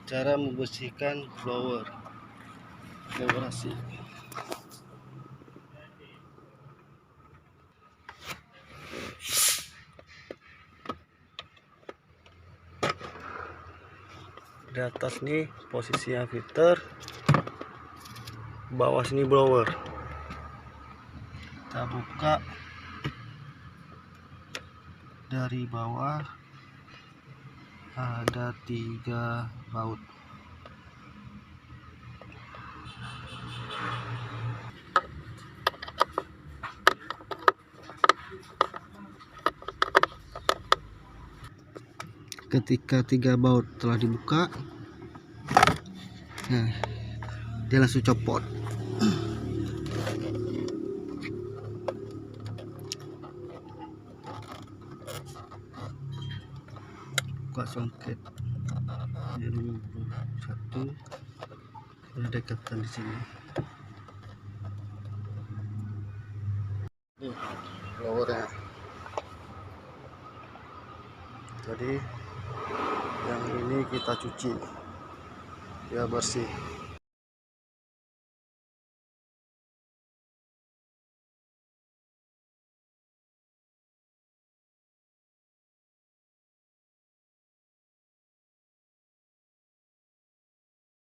Cara membersihkan blower vibrasi. Di atas nih posisinya filter, bawah sini blower. Kita buka dari bawah, ada 3 baut. Ketika 3 baut telah dibuka, nah, dia langsung copot. Buka songket yang 51, ada dekatkan di sini. Nih blowernya. Jadi yang ini kita cuci biar bersih.